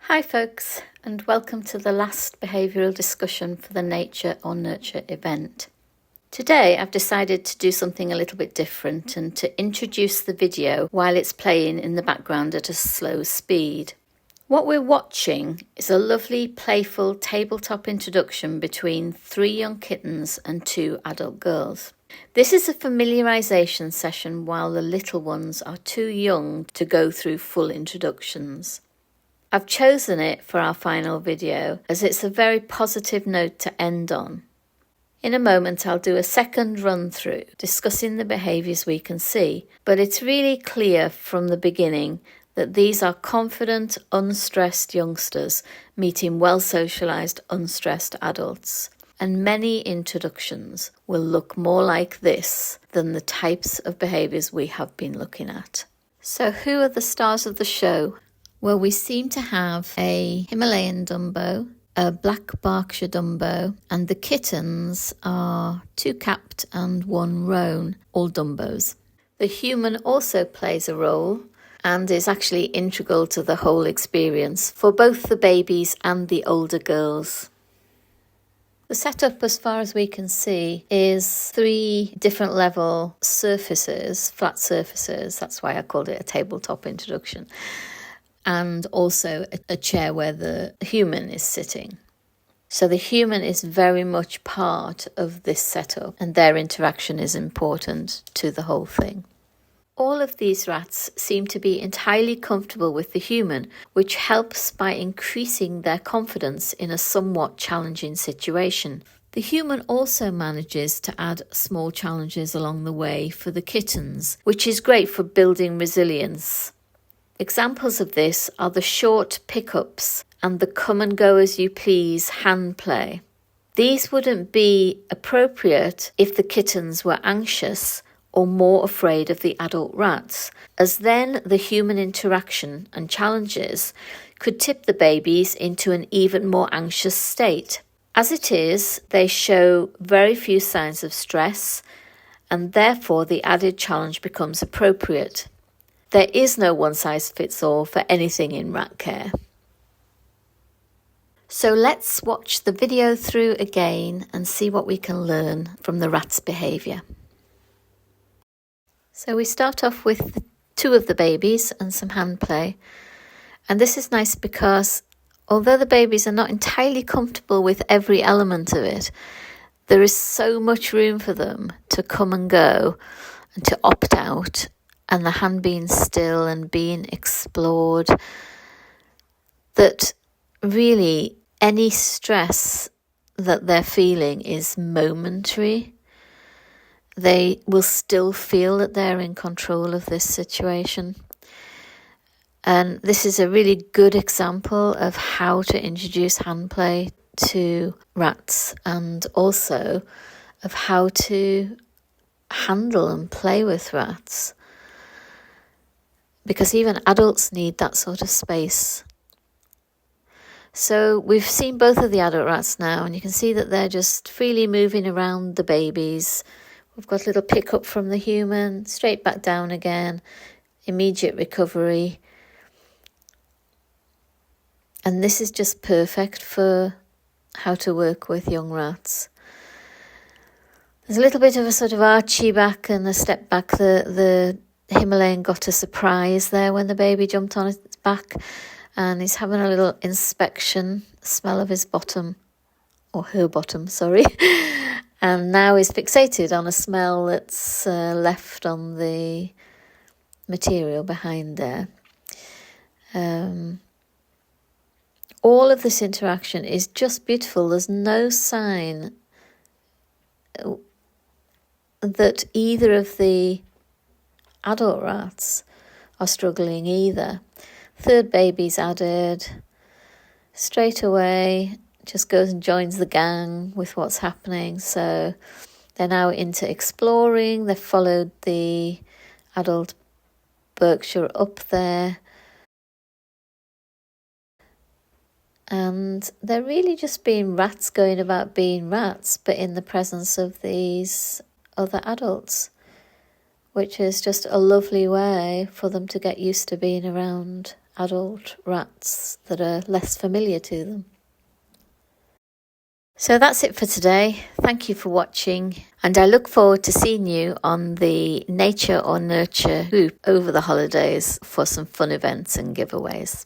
Hi folks, and welcome to the last behavioural discussion for the Nature or Nurture event. Today I've decided to do something a little bit different and to introduce the video while it's playing in the background at a slow speed. What we're watching is a lovely, playful tabletop introduction between 3 young kittens and 2 adult girls. This is a familiarisation session while the little ones are too young to go through full introductions. I've chosen it for our final video as it's a very positive note to end on. In a moment I'll do a second run through discussing the behaviours we can see, but it's really clear from the beginning that these are confident, unstressed youngsters meeting well-socialised, unstressed adults. And many introductions will look more like this than the types of behaviours we have been looking at. So who are the stars of the show? Well, we seem to have a Himalayan Dumbo, a black Berkshire Dumbo, and the kittens are 2 capped and 1 roan, all Dumbos. The human also plays a role and is actually integral to the whole experience for both the babies and the older girls. The setup, as far as we can see, is 3 different level surfaces, flat surfaces. That's why I called it a tabletop introduction. And also a chair where the human is sitting. So the human is very much part of this setup, and their interaction is important to the whole thing. All of these rats seem to be entirely comfortable with the human, which helps by increasing their confidence in a somewhat challenging situation. The human also manages to add small challenges along the way for the kittens, which is great for building resilience. Examples of this are the short pickups and the come and go as you please hand play. These wouldn't be appropriate if the kittens were anxious or more afraid of the adult rats, as then the human interaction and challenges could tip the babies into an even more anxious state. As it is, they show very few signs of stress, and therefore the added challenge becomes appropriate. There is no one-size-fits-all for anything in rat care. So let's watch the video through again and see what we can learn from the rat's behaviour. So we start off with 2 of the babies and some hand play. And this is nice because although the babies are not entirely comfortable with every element of it, there is so much room for them to come and go and to opt out, and the hand being still and being explored, that really any stress that they're feeling is momentary. They will still feel that they're in control of this situation. And this is a really good example of how to introduce hand play to rats, and also of how to handle and play with rats. Because even adults need that sort of space. So we've seen both of the adult rats now, and you can see that they're just freely moving around the babies. We've got a little pick up from the human, straight back down again, immediate recovery. And this is just perfect for how to work with young rats. There's a little bit of a sort of archy back and a step back. The Himalayan got a surprise there when the baby jumped on its back, and he's having a little inspection, smell of his bottom, or her bottom, sorry. And now he's fixated on a smell that's left on the material behind there. All of this interaction is just beautiful. There's no sign that either of the adult rats are struggling either. 3rd baby's added straight away, just goes and joins the gang with what's happening. So they're now into exploring. They've followed the adult Berkshire up there, and they're really just being rats going about being rats, but in the presence of these other adults, which is just a lovely way for them to get used to being around adult rats that are less familiar to them. So that's it for today. Thank you for watching, and I look forward to seeing you on the Nature or Nurture group over the holidays for some fun events and giveaways.